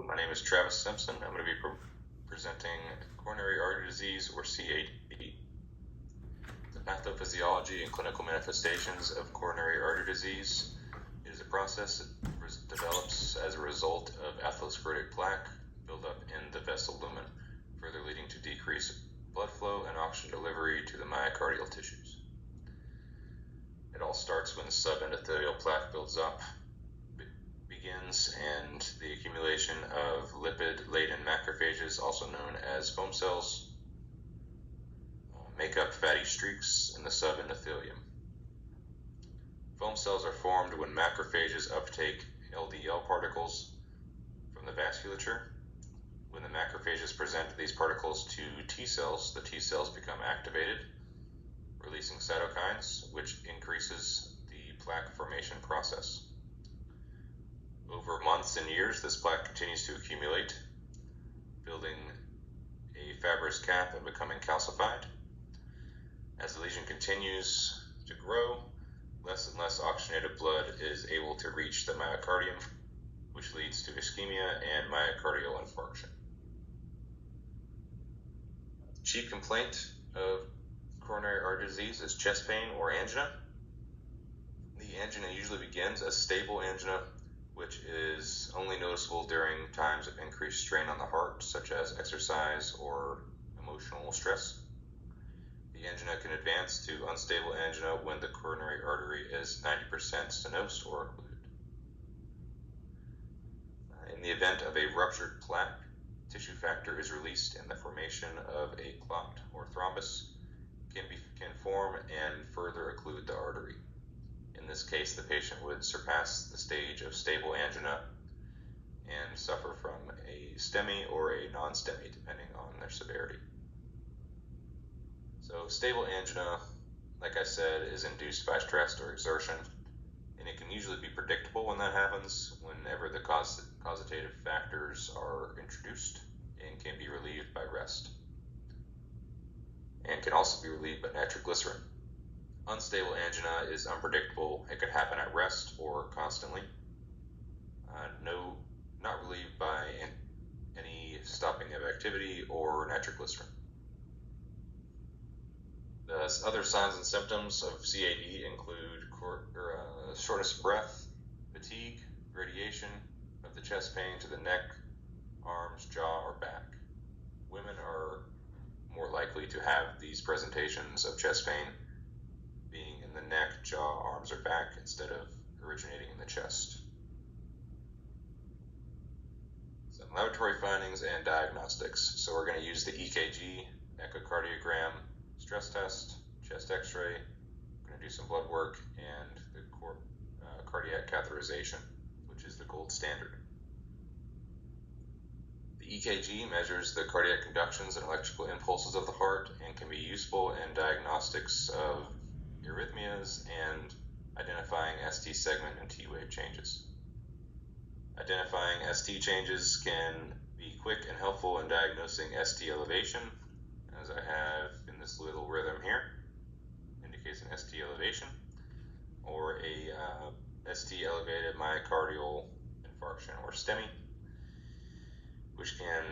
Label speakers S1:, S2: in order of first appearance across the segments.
S1: Hello, my name is Travis Simpson. I'm going to be presenting coronary artery disease, or CAD. The pathophysiology and clinical manifestations of coronary artery disease is a process that develops as a result of atherosclerotic plaque buildup in the vessel lumen, further leading to decreased blood flow and oxygen delivery to the myocardial tissues. It all starts when the subendothelial plaque builds up, begins, and the accumulation of lipid-laden macrophages, also known as foam cells, make up fatty streaks in the subendothelium. Foam cells are formed when macrophages uptake LDL particles from the vasculature. When the macrophages present these particles to T cells, the T cells become activated, releasing cytokines, which increases the plaque formation process. Over months and years, this plaque continues to accumulate, building a fibrous cap and becoming calcified. As the lesion continues to grow, less and less oxygenated blood is able to reach the myocardium, which leads to ischemia and myocardial infarction. Chief complaint of coronary artery disease is chest pain or angina. The angina usually begins as stable angina, which is only noticeable during times of increased strain on the heart, such as exercise or emotional stress. The angina can advance to unstable angina when the coronary artery is 90% stenosed or occluded. In the event of a ruptured plaque, tissue factor is released and the formation of a clot or thrombus can form and further occlude the artery. In this case, the patient would surpass the stage of stable angina and suffer from a STEMI or a non-STEMI, depending on their severity. So stable angina, like I said, is induced by stress or exertion, and it can usually be predictable when that happens, whenever the causative factors are introduced, and can be relieved by rest, and can also be relieved by nitroglycerin. Unstable angina is unpredictable. It could happen at rest or constantly. Not relieved by any stopping of activity or nitroglycerin. The other signs and symptoms of CAD include shortness of breath, fatigue, radiation of the chest pain to the neck, arms, jaw, or back. Women are more likely to have these presentations of chest pain, being in the neck, jaw, arms, or back, instead of originating in the chest. Some laboratory findings and diagnostics. So we're going to use the EKG, echocardiogram, stress test, chest x-ray. We're going to do some blood work and the cardiac catheterization, which is the gold standard. The EKG measures the cardiac conductions and electrical impulses of the heart and can be useful in diagnostics of arrhythmias and identifying ST segment and T wave changes. Identifying ST changes can be quick and helpful in diagnosing ST elevation, as I have in this little rhythm here, indicates an ST elevation, or a ST elevated myocardial infarction, or STEMI, which can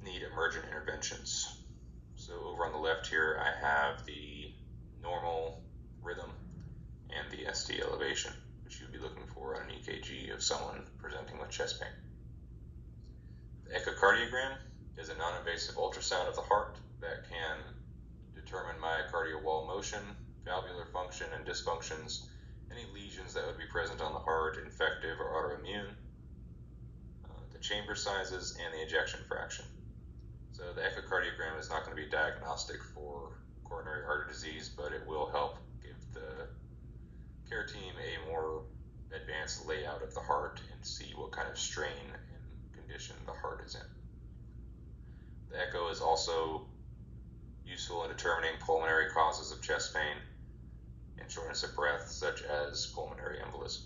S1: need emergent interventions. So over on the left here, I have the normal rhythm and the ST elevation, which you'd be looking for on an EKG of someone presenting with chest pain. The echocardiogram is a non-invasive ultrasound of the heart that can determine myocardial wall motion, valvular function and dysfunctions, any lesions that would be present on the heart, infective or autoimmune, the chamber sizes, and the ejection fraction. So the echocardiogram is not going to be diagnostic for coronary artery disease, but it will help give the care team a more advanced layout of the heart and see what kind of strain and condition the heart is in. The echo is also useful in determining pulmonary causes of chest pain and shortness of breath, such as pulmonary embolism.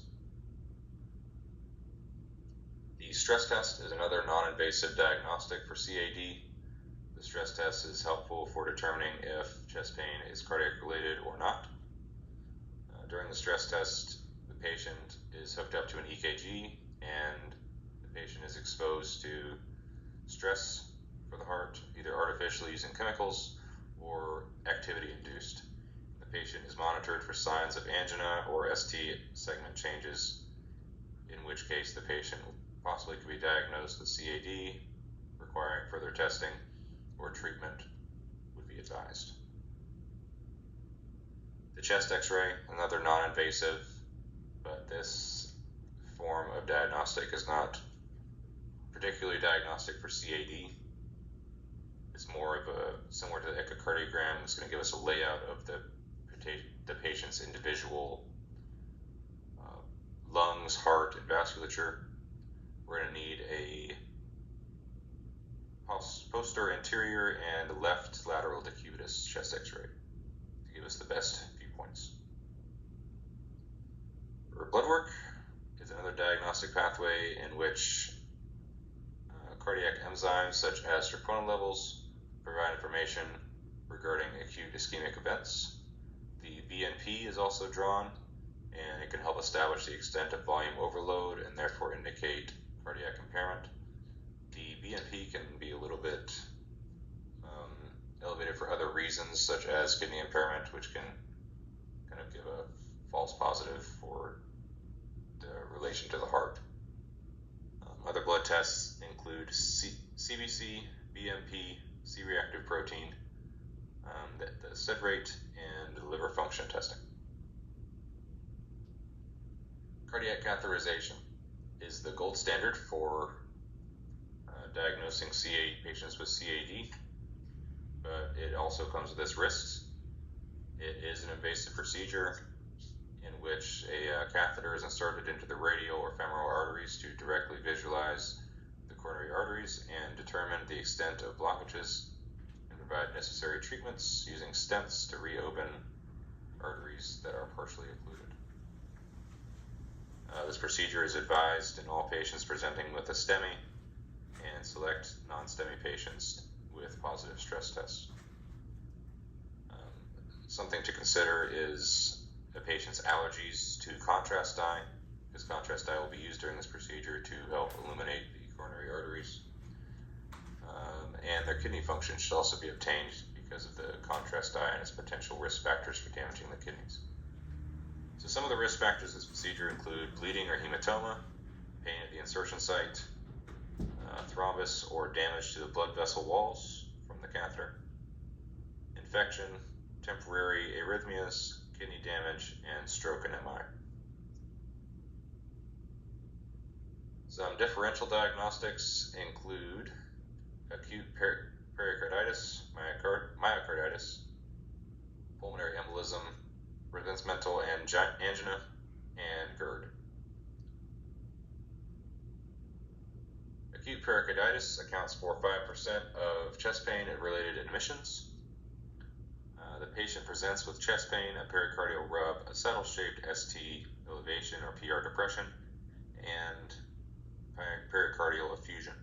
S1: The stress test is another non-invasive diagnostic for CAD. The stress test is helpful for determining if chest pain is cardiac related or not. During the stress test, the patient is hooked up to an EKG and the patient is exposed to stress for the heart, either artificially using chemicals or activity induced. The patient is monitored for signs of angina or ST segment changes, in which case the patient possibly could be diagnosed with CAD, requiring further testing, or treatment would be advised. The chest x-ray, another non-invasive, but this form of diagnostic is not particularly diagnostic for CAD. It's more of a, similar to the echocardiogram, it's going to give us a layout of the patient's individual lungs, heart, and vasculature. We're going to need a posterior anterior and left lateral decubitus chest x-ray to give us the best viewpoints. For blood work is another diagnostic pathway in which cardiac enzymes such as troponin levels provide information regarding acute ischemic events. The BNP is also drawn, and it can help establish the extent of volume overload and therefore indicate cardiac impairment. The BNP can be a little bit elevated for other reasons, such as kidney impairment, which can kind of give a false positive for the relation to the heart. Other blood tests include CBC, BMP, C-reactive protein, the SID rate, and liver function testing. Cardiac catheterization is the gold standard for diagnosing patients with CAD, but it also comes with its risks. It is an invasive procedure in which a catheter is inserted into the radial or femoral arteries to directly visualize the coronary arteries and determine the extent of blockages and provide necessary treatments using stents to reopen arteries that are partially occluded. This procedure is advised in all patients presenting with a STEMI and select non-STEMI patients with positive stress tests. Something to consider is a patient's allergies to contrast dye, because contrast dye will be used during this procedure to help illuminate the coronary arteries. And their kidney function should also be obtained because of the contrast dye and its potential risk factors for damaging the kidneys. So some of the risk factors of this procedure include bleeding or hematoma, pain at the insertion site, thrombus or damage to the blood vessel walls from the catheter, infection, temporary arrhythmias, kidney damage, and stroke and MI. Some differential diagnostics include acute pericarditis, myocarditis, pulmonary embolism, mental angina, and GERD. Acute pericarditis accounts for 5% of chest pain and related admissions. The patient presents with chest pain, a pericardial rub, a saddle-shaped ST elevation or PR depression, and pericardial effusion.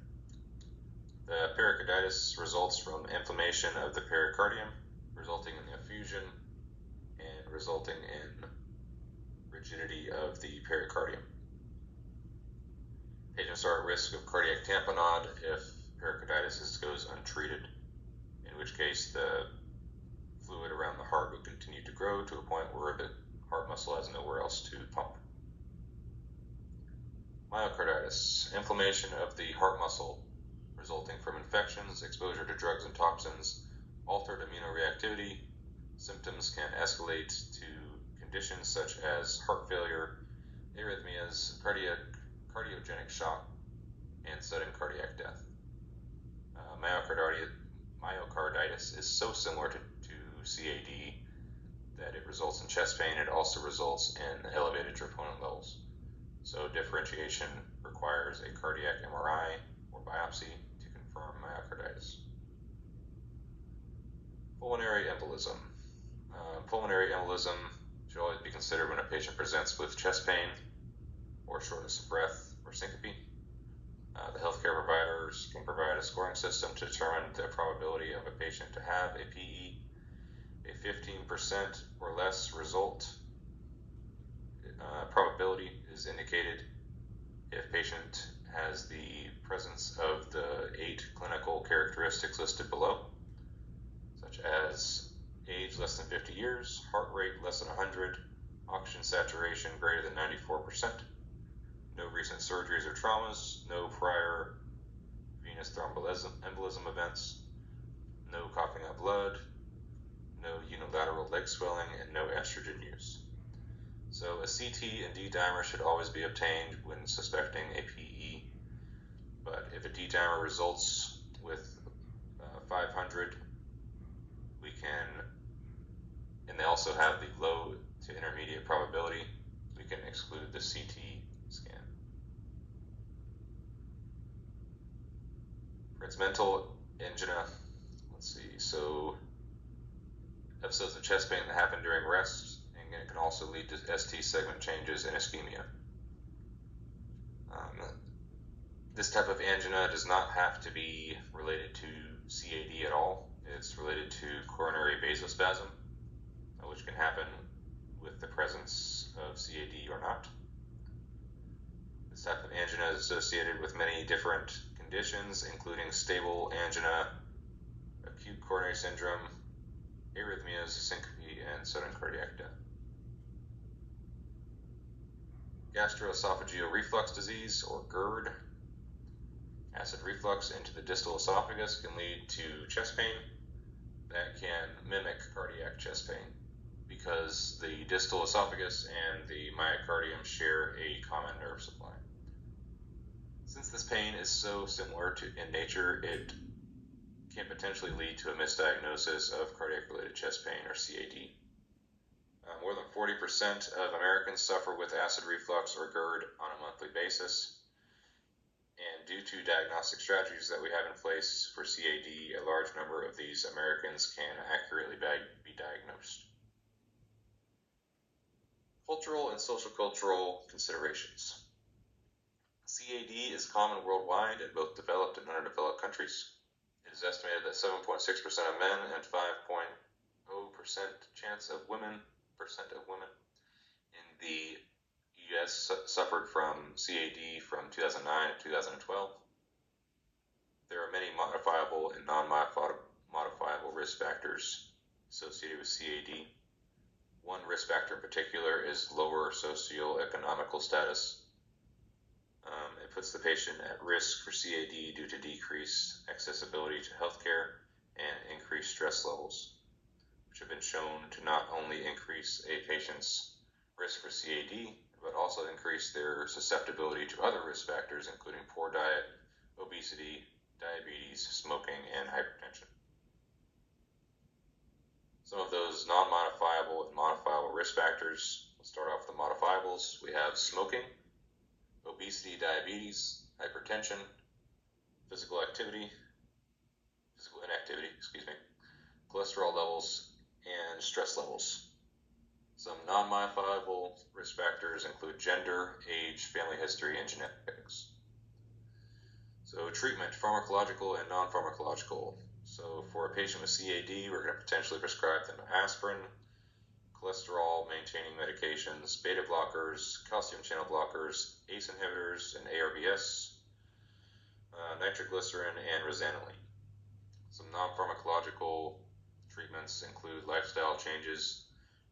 S1: The pericarditis results from inflammation of the pericardium, resulting in the effusion and resulting in rigidity of the pericardium. Patients are at risk of cardiac tamponade if pericarditis goes untreated, in which case the fluid around the heart would continue to grow to a point where the heart muscle has nowhere else to pump. Myocarditis, inflammation of the heart muscle resulting from infections, exposure to drugs and toxins, altered immunoreactivity. Symptoms can escalate to conditions such as heart failure, arrhythmias, cardiogenic shock, and sudden cardiac death. Myocarditis is so similar to CAD that it results in chest pain. It also results in elevated troponin levels. So differentiation requires a cardiac MRI or biopsy to confirm myocarditis. Pulmonary embolism. Pulmonary embolism should always be considered when a patient presents with chest pain or shortness of breath or syncope. The healthcare providers can provide a scoring system to determine the probability of a patient to have a PE. A 15% or less result probability is indicated if patient has the presence of the 8 clinical characteristics listed below, such as age less than 50 years, heart rate less than 100, oxygen saturation greater than 94%, no recent surgeries or traumas, no prior venous thromboembolism events, no coughing up blood, no unilateral leg swelling, and no estrogen use. So a CT and D dimer should always be obtained when suspecting a PE, but if a D dimer results with 500, we can, and they also have the low to intermediate probability, we can exclude the CT scan. For its mental angina, let's see, so episodes of chest pain that happen during rest, and it can also lead to ST segment changes and ischemia. This type of angina does not have to be related to CAD at all. It's related to coronary vasospasm, which can happen with the presence of CAD or not. This type of angina is associated with many different conditions, including stable angina, acute coronary syndrome, arrhythmias, syncope, and sudden cardiac death. Gastroesophageal reflux disease, or GERD. Acid reflux into the distal esophagus can lead to chest pain that can mimic cardiac chest pain because the distal esophagus and the myocardium share a common nerve supply. Since this pain is so similar in nature, it can potentially lead to a misdiagnosis of cardiac-related chest pain, or CAD. More than 40% of Americans suffer with acid reflux or GERD on a monthly basis. And due to diagnostic strategies that we have in place for CAD, a large number of these Americans can accurately be diagnosed. Cultural and social cultural considerations. CAD is common worldwide in both developed and underdeveloped countries. It is estimated that 7.6% of men and 5.0% chance of women in the U.S. suffered from CAD from 2009 to 2012. There are many modifiable and non-modifiable risk factors associated with CAD. One risk factor in particular is lower socioeconomical status. It puts the patient at risk for CAD due to decreased accessibility to healthcare and increased stress levels, which have been shown to not only increase a patient's risk for CAD, but also increase their susceptibility to other risk factors, including poor diet, obesity, diabetes, smoking, and hypertension. Some of those non-modifiable and modifiable risk factors, let's start off with the modifiables. We have smoking, obesity, diabetes, hypertension, physical inactivity, cholesterol levels, and stress levels. Some non-modifiable risk factors include gender, age, family history, and genetics. So treatment, pharmacological and non-pharmacological. So for a patient with CAD, we're going to potentially prescribe them aspirin, cholesterol maintaining medications, beta blockers, calcium channel blockers, ACE inhibitors, and ARBS, nitroglycerin, and rosanilene. Some non-pharmacological treatments include lifestyle changes,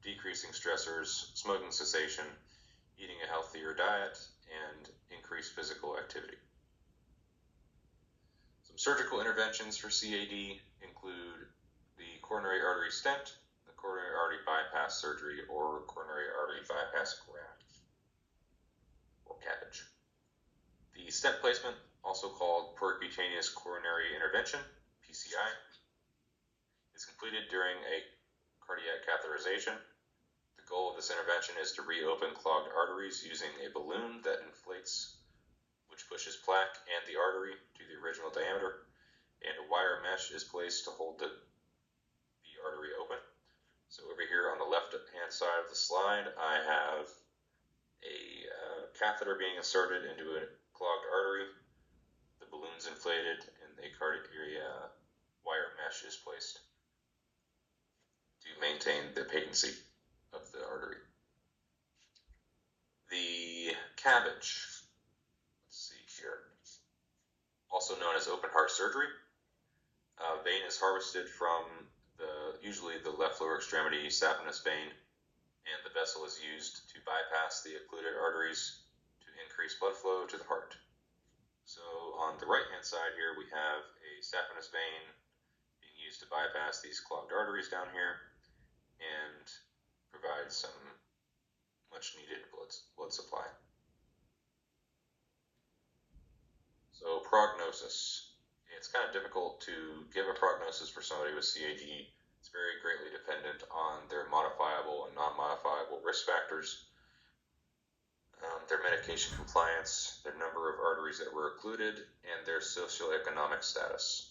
S1: decreasing stressors, smoking cessation, eating a healthier diet, and increased physical activity. Some surgical interventions for CAD include the coronary artery stent, the coronary artery bypass surgery, or coronary artery bypass graft, or CABG. The stent placement, also called percutaneous coronary intervention, PCI, is completed during a cardiac catheterization. The goal of this intervention is to reopen clogged arteries using a balloon that inflates, which pushes plaque and the artery to the original diameter, and a wire mesh is placed to hold the artery open. So over here on the left-hand side of the slide, I have a catheter being inserted into a clogged artery. The balloon's inflated, and the wire mesh is placed to maintain the patency of the artery. The CABG. Let's see here. also known as open heart surgery. Vein is harvested from usually the left lower extremity saphenous vein, and the vessel is used to bypass the occluded arteries to increase blood flow to the heart. So on the right-hand side here, we have a saphenous vein being used to bypass these clogged arteries down here and provide some much-needed blood supply. So prognosis. It's kind of difficult to give a prognosis for somebody with CAD. It's very greatly dependent on their modifiable and non-modifiable risk factors, their medication compliance, their number of arteries that were occluded, and their socioeconomic status.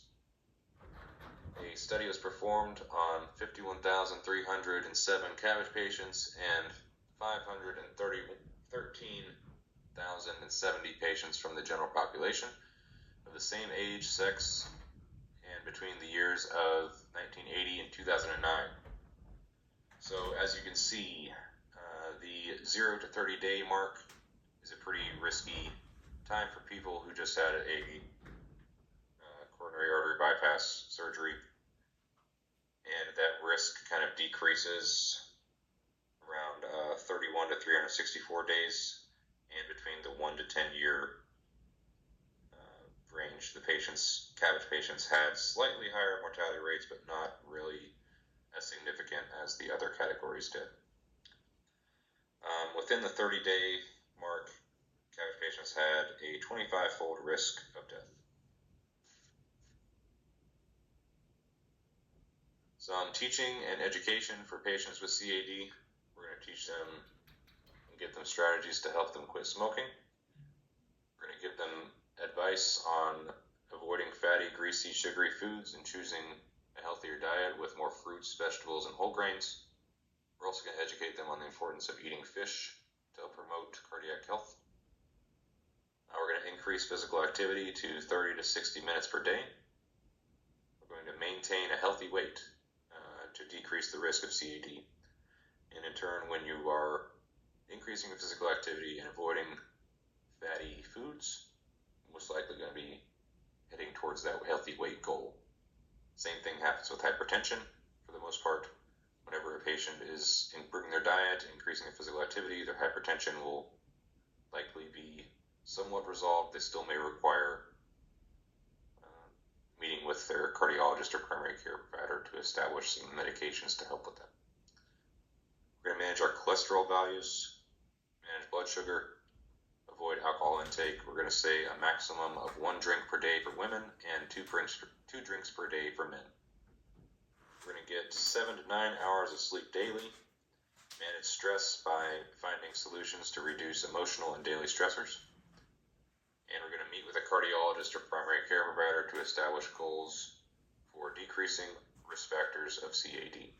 S1: A study was performed on 51,307 CABG patients and 513,070 patients from the general population of the same age, sex, and between the years of 1980 and 2009. So as you can see, the 0 to 30 day mark is a pretty risky time for people who just had a coronary artery bypass surgery, and that risk kind of decreases around 31 to 364 days, and between the 1 to 10 year range, the CABG patients had slightly higher mortality rates, but not really as significant as the other categories did. Within the 30-day mark, CABG patients had a 25-fold risk of death. Some teaching and education for patients with CAD. We're going to teach them and give them strategies to help them quit smoking. We're going to give them advice on avoiding fatty, greasy, sugary foods and choosing a healthier diet with more fruits, vegetables, and whole grains. We're also going to educate them on the importance of eating fish to help promote cardiac health. We're going to increase physical activity to 30 to 60 minutes per day. We're going to maintain a healthy weight to decrease the risk of CAD. And in turn, when you are increasing your physical activity and avoiding fatty foods, most likely going to be heading towards that healthy weight goal. Same thing happens with hypertension for the most part. Whenever a patient is improving their diet, increasing their physical activity, their hypertension will likely be somewhat resolved. They still may require meeting with their cardiologist or primary care provider to establish some medications to help with that. We're going to manage our cholesterol values, manage blood sugar, avoid alcohol intake. We're going to say a maximum of 1 drink per day for women and 2 drinks per day for men. We're going to get 7 to 9 hours of sleep daily, manage stress by finding solutions to reduce emotional and daily stressors, and we're going to meet with a cardiologist or primary care provider to establish goals for decreasing risk factors of CAD.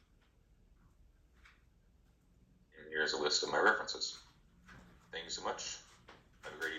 S1: And here's a list of my references. Thank you so much. Have a great evening.